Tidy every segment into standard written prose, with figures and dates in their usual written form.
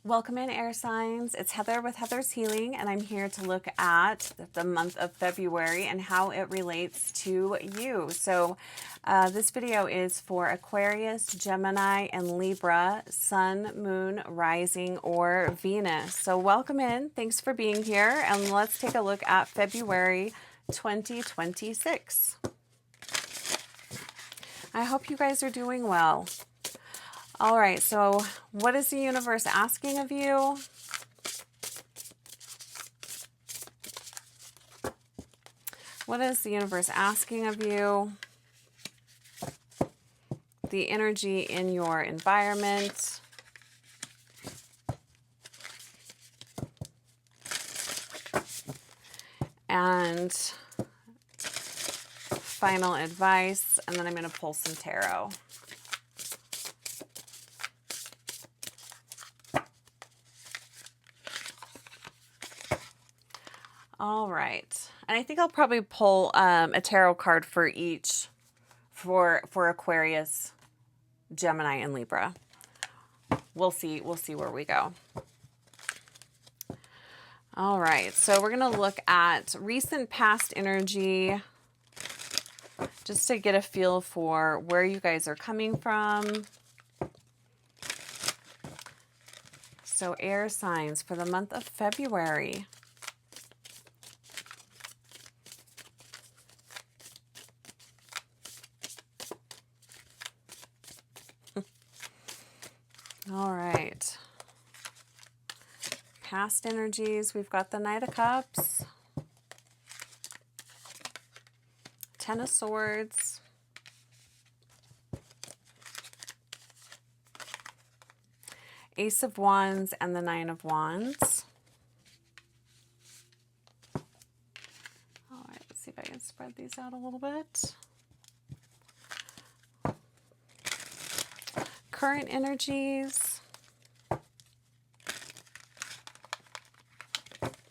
Welcome in, air signs. It's Heather with Heather's Healing, and I'm here to look at the month of February and how it relates to you. So this video is for Aquarius, Gemini, and Libra, Sun, Moon, Rising, or Venus. So welcome in. Thanks for being here, and let's take a look at February 2026. I hope you guys are doing well. All right, so what is the universe asking of you? What is the universe asking of you? The energy in your environment. And final advice, and then I'm going to pull some tarot. All right, and I think I'll probably pull a tarot card for each, for Aquarius, Gemini, and Libra. We'll see where we go. All right, so we're gonna look at recent past energy, just to get a feel for where you guys are coming from. So air signs for the month of February. All right. Past energies, we've got the Knight of Cups, Ten of Swords, Ace of Wands, and the Nine of Wands. All right, let's see if I can spread these out a little bit. Current energies,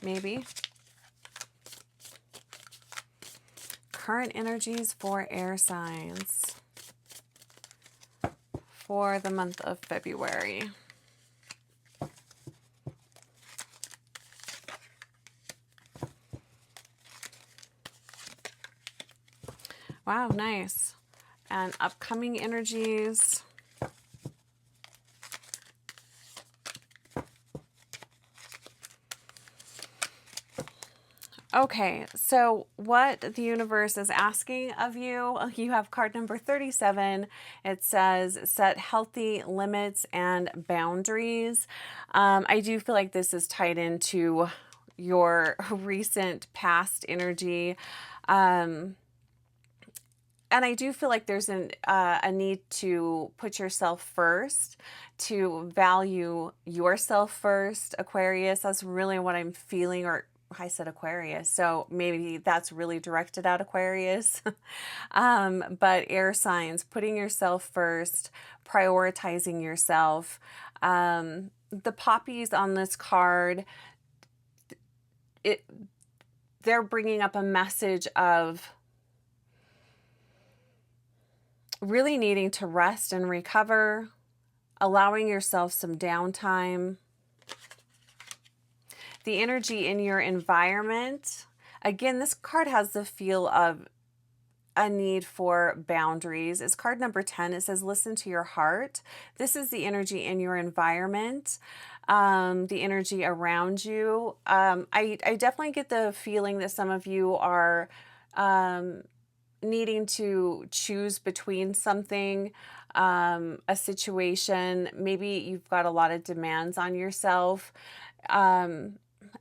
maybe. Current energies for air signs for the month of February. Wow, nice. And upcoming energies. Okay, so what the universe is asking of you, you have card number 37. It says set healthy limits and boundaries. I do feel like this is tied into your recent past energy. And I do feel like there's a need to put yourself first, to value yourself first, Aquarius. That's really what I'm feeling, or I said Aquarius, so maybe that's really directed at Aquarius. But air signs, putting yourself first, prioritizing yourself. The poppies on this card, they're bringing up a message of really needing to rest and recover, allowing yourself some downtime. The energy in your environment. Again, this card has the feel of a need for boundaries. It's card number 10. It says, listen to your heart. This is the energy in your environment, the energy around you. I definitely get the feeling that some of you are needing to choose between something, a situation. Maybe you've got a lot of demands on yourself.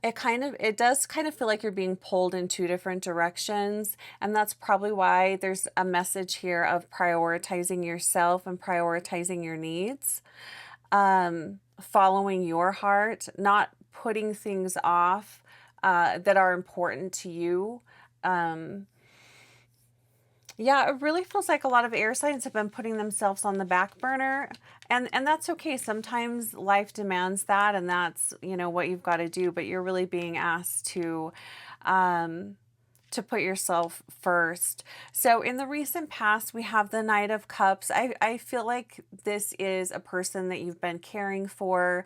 It does kind of feel like you're being pulled in two different directions, and that's probably why there's a message here of prioritizing yourself and prioritizing your needs, following your heart, not putting things off that are important to you. Yeah, it really feels like a lot of air signs have been putting themselves on the back burner, and that's okay. Sometimes life demands that, and that's, you know, what you've got to do, but you're really being asked to put yourself first. So in the recent past, we have the Knight of Cups. I feel like this is a person that you've been caring for,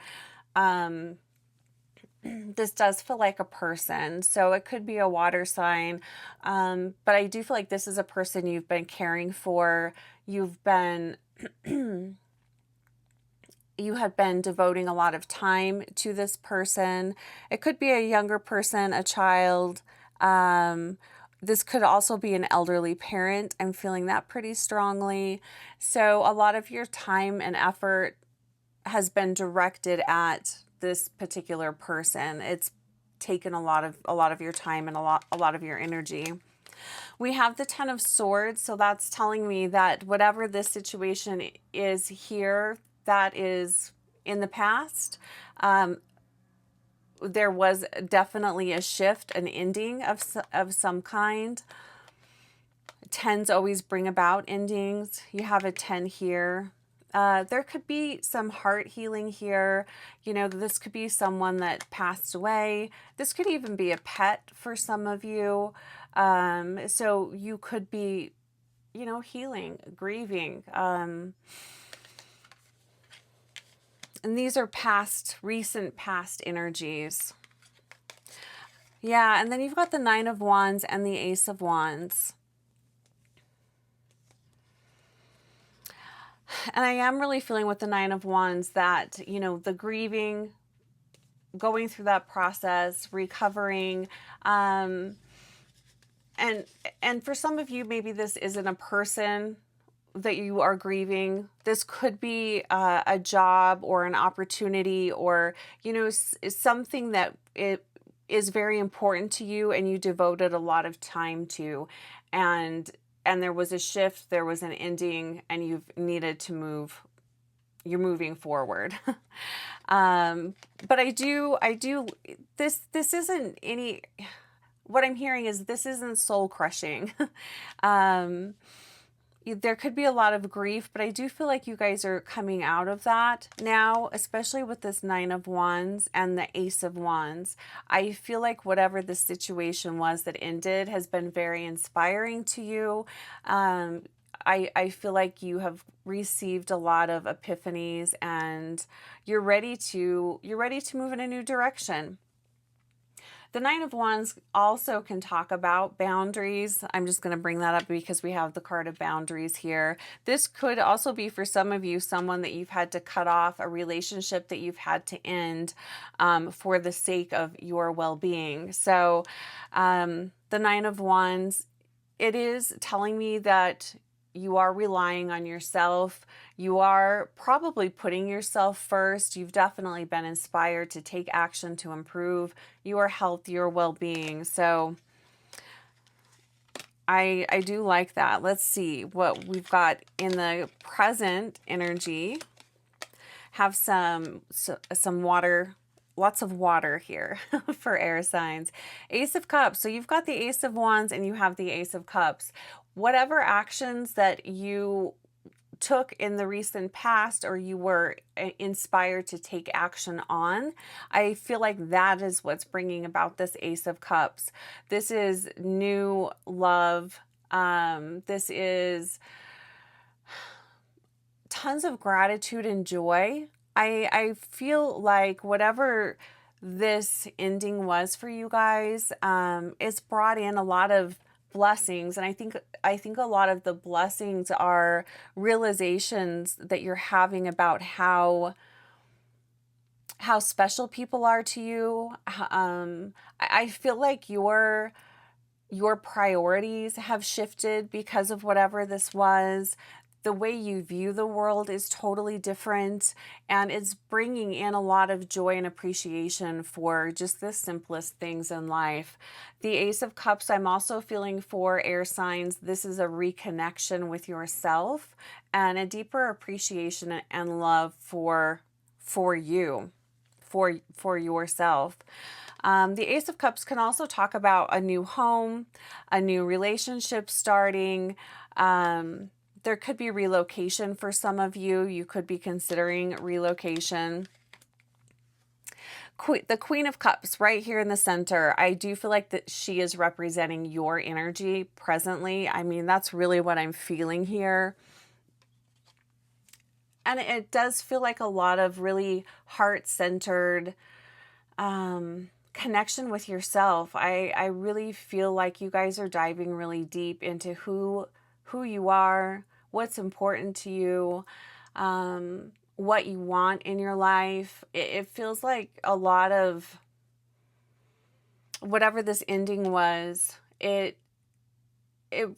this does feel like a person. So it could be a water sign. But I do feel like this is a person you've been caring for. You've been, you had been devoting a lot of time to this person. It could be a younger person, a child. This could also be an elderly parent. I'm feeling that pretty strongly. So a lot of your time and effort has been directed at this particular person. It's taken a lot of your time and a lot of your energy. We have the Ten of Swords, so that's telling me that whatever this situation is here, that is in the past. There was definitely a shift, an ending of some kind. Tens always bring about endings. You have a 10 here. There could be some heart healing here. You know, this could be someone that passed away. This could even be a pet for some of you. So you could be, you know, healing, grieving. And these are recent past energies. Yeah, and then you've got the Nine of Wands and the Ace of Wands. And I am really feeling with the Nine of Wands that, you know, the grieving, going through that process, recovering, and for some of you, maybe this isn't a person that you are grieving. This could be a job or an opportunity, or, you know, something that it is very important to you and you devoted a lot of time to, and there was a shift, there was an ending, and you've needed to move. You're moving forward. But I do, this isn't any, what I'm hearing is this isn't soul crushing. There could be a lot of grief, but I do feel like you guys are coming out of that now, especially with this Nine of Wands and the Ace of Wands. I feel like whatever the situation was that ended has been very inspiring to you. I feel like you have received a lot of epiphanies, and you're ready to move in a new direction. The Nine of Wands also can talk about boundaries. I'm just going to bring that up because we have the card of boundaries here. This could also be for some of you, someone that you've had to cut off, a relationship that you've had to end for the sake of your well-being. So the Nine of Wands, it is telling me that you are relying on yourself. You are probably putting yourself first. You've definitely been inspired to take action to improve your health, your well-being. So I do like that. Let's see what we've got in the present energy. Have some water, lots of water here for air signs. Ace of Cups. So you've got the Ace of Wands and you have the Ace of Cups. Whatever actions that you took in the recent past or you were inspired to take action on, I feel like that is what's bringing about this Ace of Cups. This is new love. This is tons of gratitude and joy. I feel like whatever this ending was for you guys, it's brought in a lot of blessings, and I think a lot of the blessings are realizations that you're having about how special people are to you. I feel like your priorities have shifted because of whatever this was. The way you view the world is totally different, and it's bringing in a lot of joy and appreciation for just the simplest things in life. The Ace of Cups, I'm also feeling for air signs. This is a reconnection with yourself and a deeper appreciation and love for you, for yourself. The Ace of Cups can also talk about a new home, a new relationship starting. There could be relocation for some of you. You could be considering relocation. The Queen of Cups right here in the center. I do feel like that she is representing your energy presently. I mean, that's really what I'm feeling here. And it does feel like a lot of really heart-centered connection with yourself. I really feel like you guys are diving really deep into who you are, what's important to you, what you want in your life. It feels like a lot of whatever this ending was, it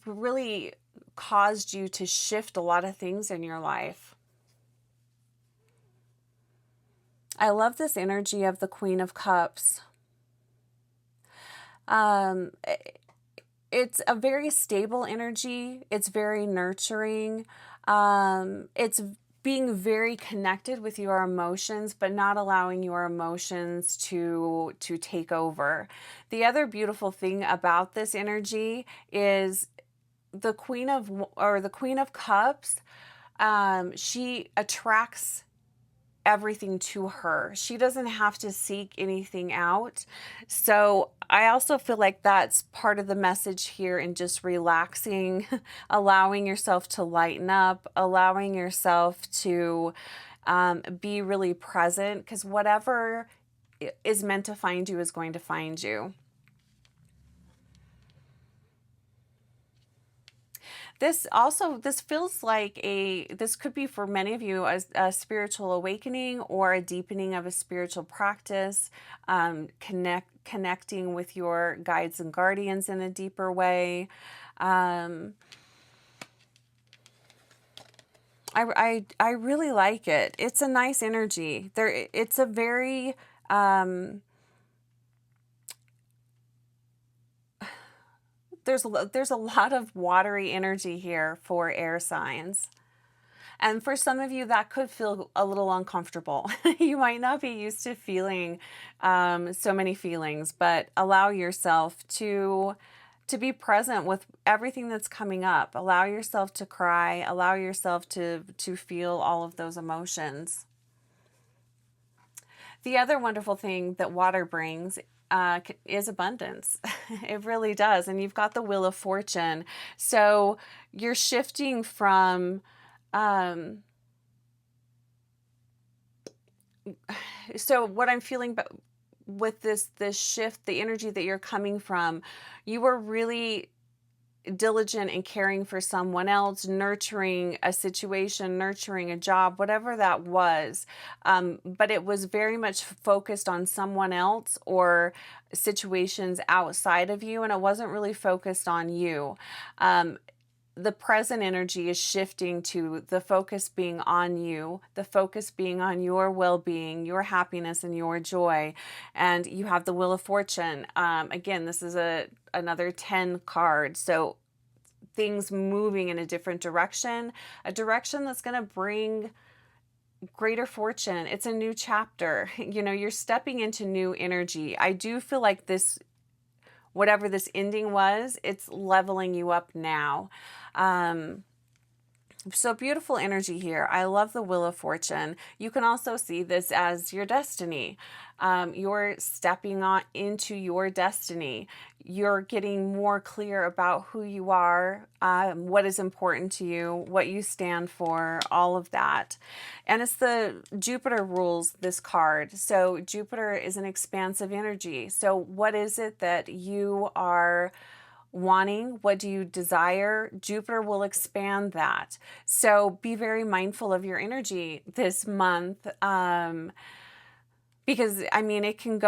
really caused you to shift a lot of things in your life. I love this energy of the Queen of Cups. It's a very stable energy. It's very nurturing. It's being very connected with your emotions, but not allowing your emotions to take over. The other beautiful thing about this energy is the Queen of Cups. She attracts everything to her. She doesn't have to seek anything out. So I also feel like that's part of the message here in just relaxing, allowing yourself to lighten up, allowing yourself to be really present, because whatever is meant to find you is going to find you. This feels like this could be for many of you a spiritual awakening or a deepening of a spiritual practice, connecting with your guides and guardians in a deeper way. I really like it. It's a nice energy. It's a very there's a lot of watery energy here for air signs. And for some of you, that could feel a little uncomfortable. You might not be used to feeling so many feelings, but allow yourself to be present with everything that's coming up. Allow yourself to cry. Allow yourself to feel all of those emotions. The other wonderful thing that water brings is abundance. It really does. And you've got the Wheel of Fortune. So you're shifting from, so what I'm feeling with this shift, the energy that you're coming from, you were really diligent in caring for someone else, nurturing a situation, nurturing a job, whatever that was. But it was very much focused on someone else or situations outside of you, and it wasn't really focused on you. The present energy is shifting to the focus being on you, the focus being on your well-being, your happiness, and your joy. And you have the Wheel of Fortune. Again, this is another 10 card. So things moving in a different direction, a direction that's going to bring greater fortune. It's a new chapter. You know, you're stepping into new energy. I do feel like this, whatever this ending was, it's leveling you up now. So beautiful energy here. I love the Wheel of Fortune. You can also see this as your destiny. You're stepping on into your destiny. You're getting more clear about who you are, what is important to you, what you stand for, all of that. And it's the Jupiter rules this card. So Jupiter is an expansive energy. So what is it that you are wanting? What do you desire? Jupiter will expand that. So be very mindful of your energy this month, because I mean, it can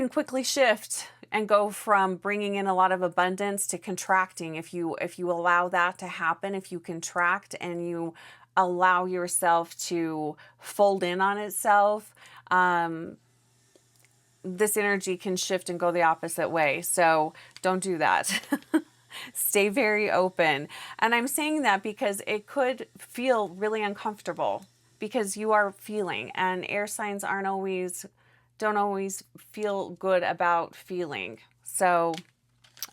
quickly shift and go from bringing in a lot of abundance to contracting. If you allow that to happen, if you contract and you allow yourself to fold in on itself, this energy can shift and go the opposite way. So don't do that. Stay very open. And I'm saying that because it could feel really uncomfortable because you are feeling, and air signs don't always feel good about feeling. So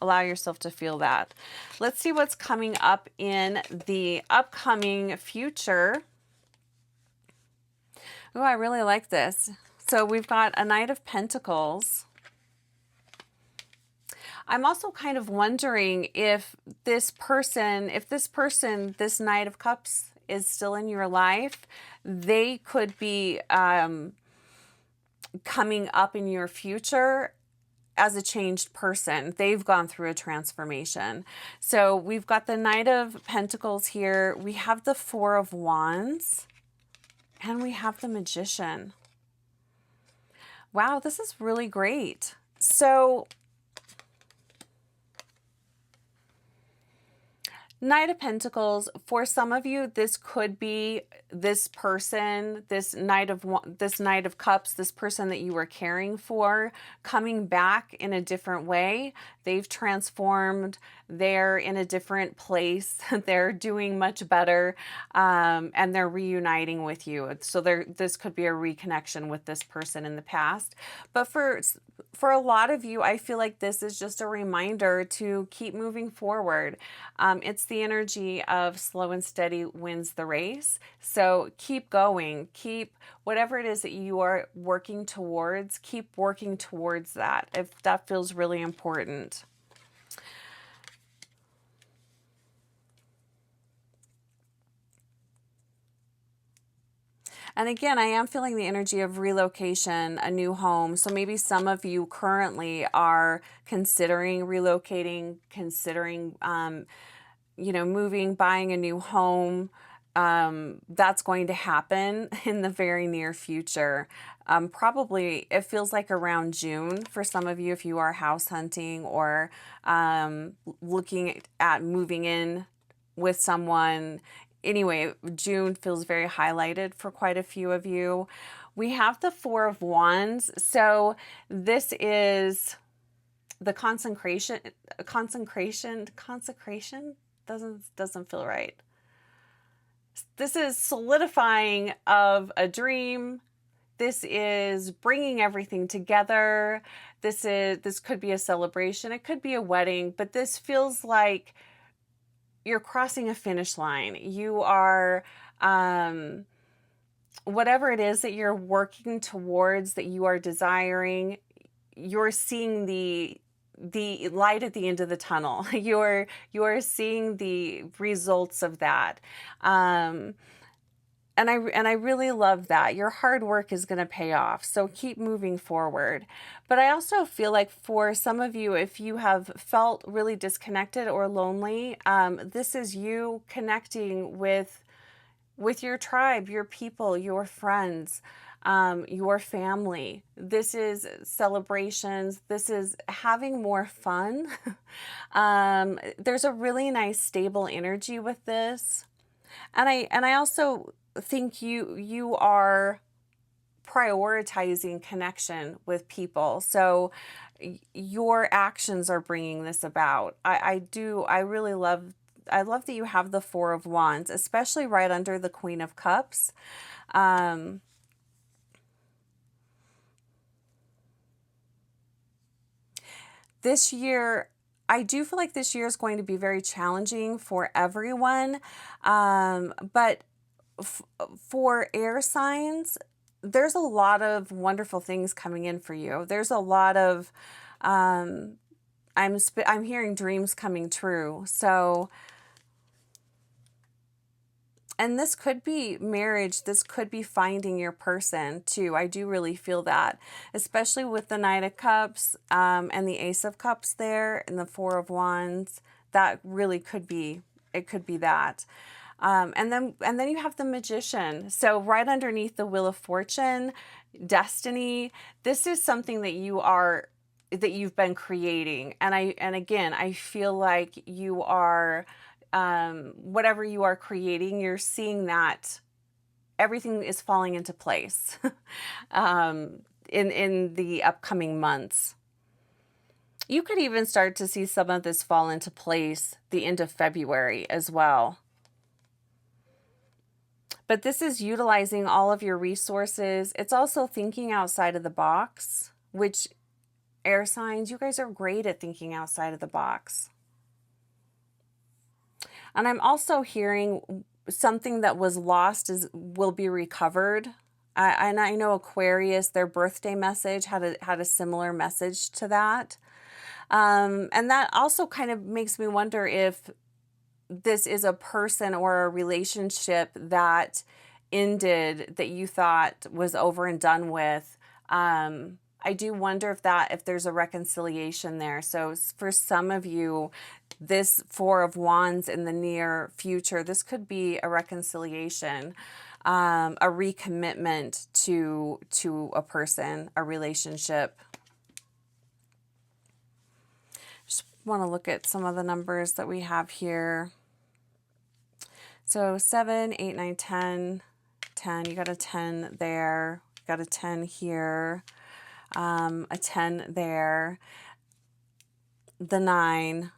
allow yourself to feel that. Let's see what's coming up in the upcoming future. Oh, I really like this. So we've got a Knight of Pentacles. I'm also kind of wondering if this Knight of Cups is still in your life, they could be coming up in your future as a changed person. They've gone through a transformation. So we've got the Knight of Pentacles here. We have the Four of Wands. And we have the Magician. Wow, this is really great. So Knight of Pentacles, for some of you, this could be this person, this Knight of Cups, this person that you were caring for, coming back in a different way. They've transformed. They're in a different place. They're doing much better, and they're reuniting with you. So this could be a reconnection with this person in the past. But for a lot of you, I feel like this is just a reminder to keep moving forward. It's the energy of slow and steady wins the race. So keep going, keep whatever it is that you are working towards, keep working towards that if that feels really important. And again, I am feeling the energy of relocation, a new home. So maybe some of you currently are considering relocating, considering, moving, buying a new home. That's going to happen in the very near future. Probably, it feels like around June for some of you if you are house hunting or looking at moving in with someone. Anyway, June feels very highlighted for quite a few of you. We have the Four of Wands. So this is the consecration doesn't feel right. This is solidifying of a dream. This is bringing everything together. This could be a celebration. It could be a wedding, but this feels like you're crossing a finish line. You are, whatever it is that you're working towards, that you are desiring, you're seeing the light at the end of the tunnel. You're seeing the results of that. And I really love that. Your hard work is going to pay off. So keep moving forward. But I also feel like for some of you, if you have felt really disconnected or lonely, this is you connecting with your tribe, your people, your friends, your family. This is celebrations. This is having more fun. There's a really nice stable energy with this. And I also think you are prioritizing connection with people. So your actions are bringing this about. I love that you have the Four of Wands, especially right under the Queen of Cups. This year, I do feel like this year is going to be very challenging for everyone. But for air signs, there's a lot of wonderful things coming in for you. There's a lot of, I'm hearing dreams coming true. So, and this could be marriage. This could be finding your person too. I do really feel that, especially with the Knight of Cups and the Ace of Cups there and the Four of Wands. That really could be, it could be that. And then you have the Magician. So right underneath the Wheel of Fortune, destiny. This is something that you've been creating. And again, I feel like you are, whatever you are creating, you're seeing that everything is falling into place in the upcoming months. You could even start to see some of this fall into place the end of February as well. But this is utilizing all of your resources. It's also thinking outside of the box, which air signs, you guys are great at thinking outside of the box. And I'm also hearing something that was lost will be recovered. And I know Aquarius, their birthday message had a similar message to that. And that also kind of makes me wonder if this is a person or a relationship that ended, that you thought was over and done with. I do wonder if there's a reconciliation there. So for some of you, this Four of Wands in the near future, this could be a reconciliation, a recommitment to a person, a relationship. Just want to look at some of the numbers that we have here. So 7, 8, 9, 10, 10. You got a 10 there. Got a 10 here. A 10 there. The 9.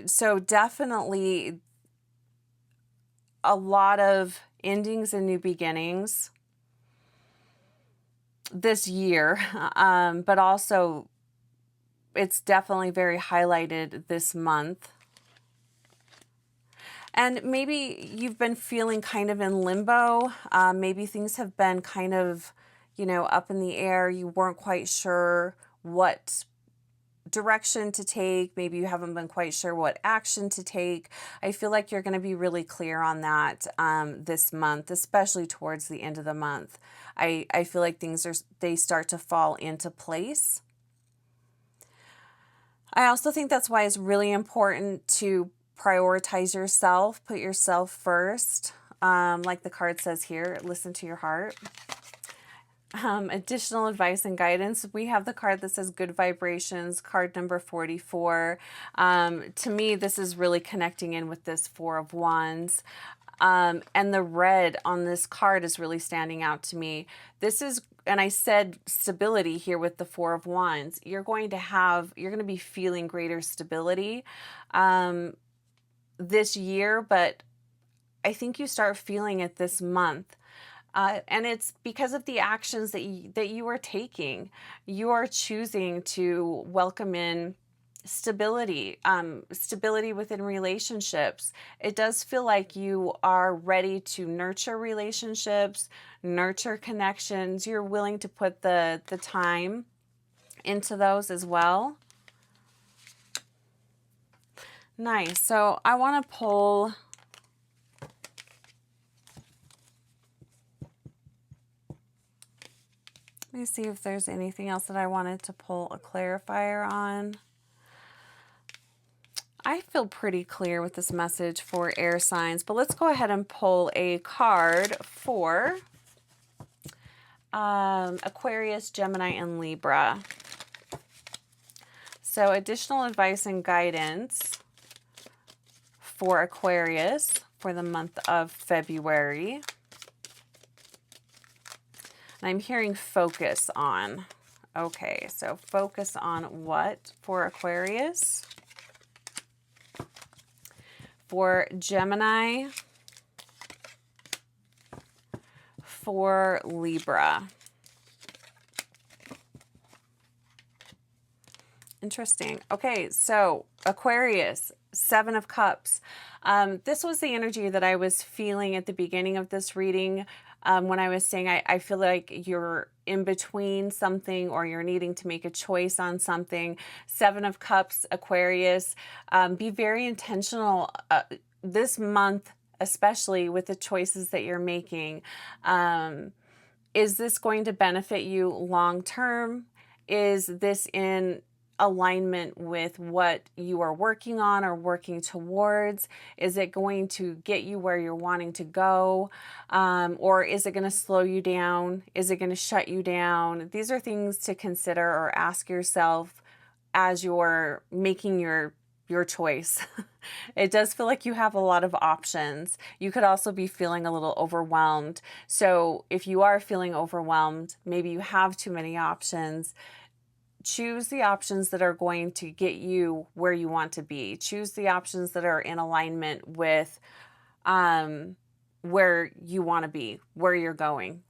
So definitely a lot of endings and new beginnings this year, but also it's definitely very highlighted this month. And maybe you've been feeling kind of in limbo. Maybe things have been kind of, up in the air. You weren't quite sure what direction to take. Maybe you haven't been quite sure what action to take. I feel like you're going to be really clear on that this month, especially towards the end of the month. I feel like they start to fall into place. I also think that's why it's really important to prioritize yourself, put yourself first. Like the card says here, listen to your heart. Additional advice and guidance. We have the card that says good vibrations, card number 44. To me, this is really connecting in with this Four of Wands. And the red on this card is really standing out to me. This is, and I said stability here with the Four of Wands. You're going to be feeling greater stability this year, but I think you start feeling it this month. And it's because of the actions that you are taking. You are choosing to welcome in stability, stability within relationships. It does feel like you are ready to nurture relationships, nurture connections. You're willing to put the time into those as well. Nice. So I want to pull let me see if there's anything else that I wanted to pull a clarifier on. I feel pretty clear with this message for air signs, but let's go ahead and pull a card for Aquarius, Gemini, and Libra. So additional advice and guidance for Aquarius for the month of February. And I'm hearing focus on. Okay, so focus on what for Aquarius? For Gemini, for Libra. Interesting. Okay, so Aquarius, Seven of Cups. This was the energy that I was feeling at the beginning of this reading when I was saying I feel like you're in between something or you're needing to make a choice on something. Seven of Cups, Aquarius. Be very intentional this month, especially with the choices that you're making. Is this going to benefit you long term? Is this in alignment with what you are working on or working towards? Is it going to get you where you're wanting to go? Or is it going to slow you down? Is it going to shut you down? These are things to consider or ask yourself as you're making your choice. It does feel like you have a lot of options. You could also be feeling a little overwhelmed. So if you are feeling overwhelmed, maybe you have too many options, choose the options that are going to get you where you want to be. Choose the options that are in alignment with where you want to be, where you're going.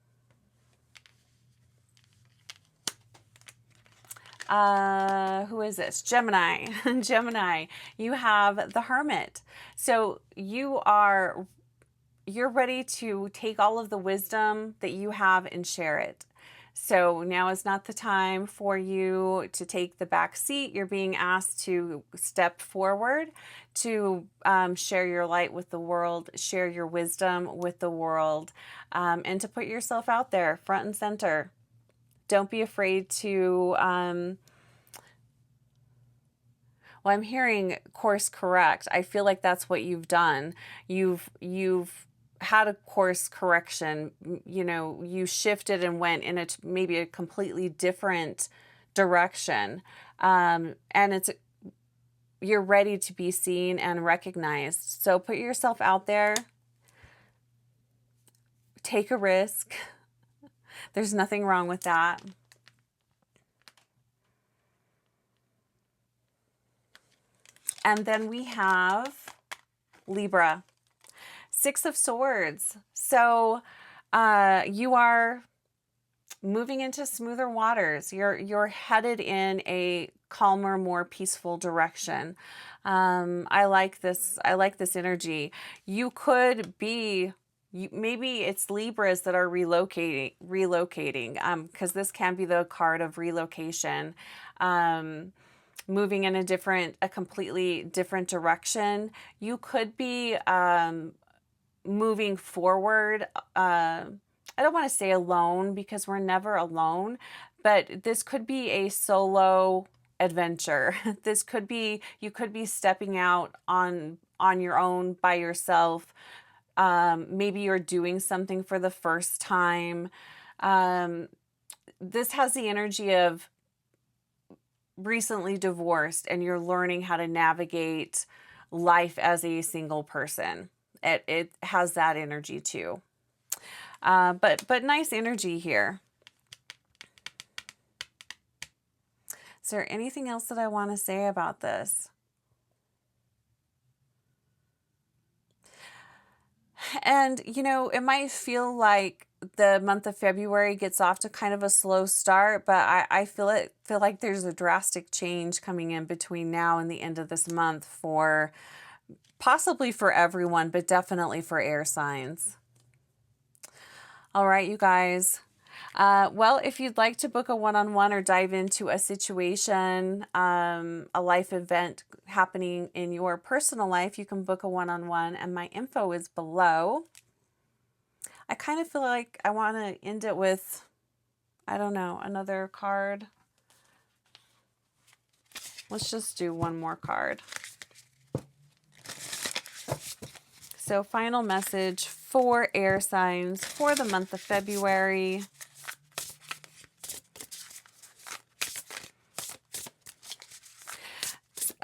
Who is this? Gemini. Gemini, you have the Hermit. So you're ready to take all of the wisdom that you have and share it. So now is not the time for you to take the back seat. You're being asked to step forward, to share your light with the world, share your wisdom with the world, and to put yourself out there front and center. Don't be afraid to, well, I'm hearing course correct. I feel like that's what you've done. You've had a course correction. You know, you shifted and went in maybe a completely different direction. And you're ready to be seen and recognized. So put yourself out there. Take a risk. There's nothing wrong with that. And then we have Libra, Six of Swords. So you are moving into smoother waters. You're headed in a calmer, more peaceful direction. I like this. I like this energy. You could be, maybe it's Libras that are relocating, because this can be the card of relocation. Moving in a completely different direction. You could be moving forward. I don't want to say alone, because we're never alone, but this could be a solo adventure. This could be, you could be stepping out on your own by yourself. Maybe you're doing something for the first time. This has the energy of recently divorced and you're learning how to navigate life as a single person. It has that energy too. But nice energy here. Is there anything else that I want to say about this? And, you know, it might feel like the month of February gets off to kind of a slow start, but I feel like there's a drastic change coming in between now and the end of this month, for possibly for everyone, but definitely for air signs. All right, you guys. Well, if you'd like to book a one-on-one or dive into a situation, a life event happening in your personal life, you can book a one-on-one, and my info is below. I kind of feel like I want to end it with, I don't know, another card. Let's just do one more card. So final message for air signs for the month of February.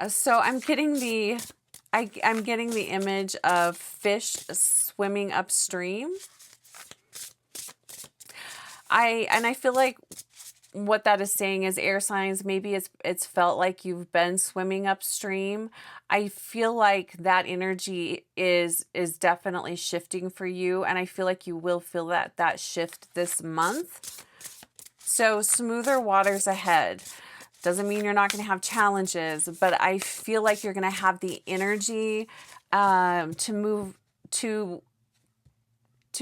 So I'm getting the image of fish swimming upstream. I feel like what that is saying is, air signs, maybe it's felt like you've been swimming upstream. I feel like that energy is definitely shifting for you, and I feel like you will feel that shift this month. So smoother waters ahead. Doesn't mean you're not going to have challenges, but I feel like you're going to have the energy to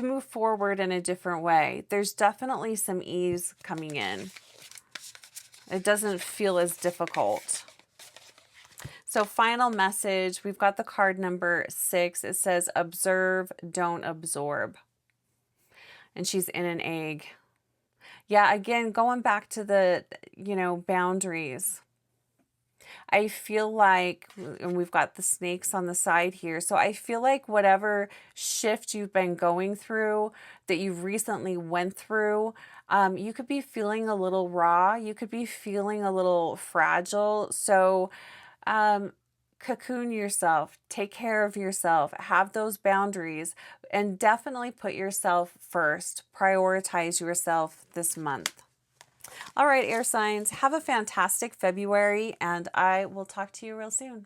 move forward in a different way. There's definitely some ease coming in. It doesn't feel as difficult. So final message, we've got the card number 6. It says, observe, don't absorb. And she's in an egg. Yeah, again, going back to the, boundaries. I feel like, and we've got the snakes on the side here, so I feel like whatever shift you've been going through, that you've recently went through, you could be feeling a little raw. You could be feeling a little fragile. So cocoon yourself, take care of yourself, have those boundaries, and definitely put yourself first. Prioritize yourself this month. All right, air signs, have a fantastic February, and I will talk to you real soon.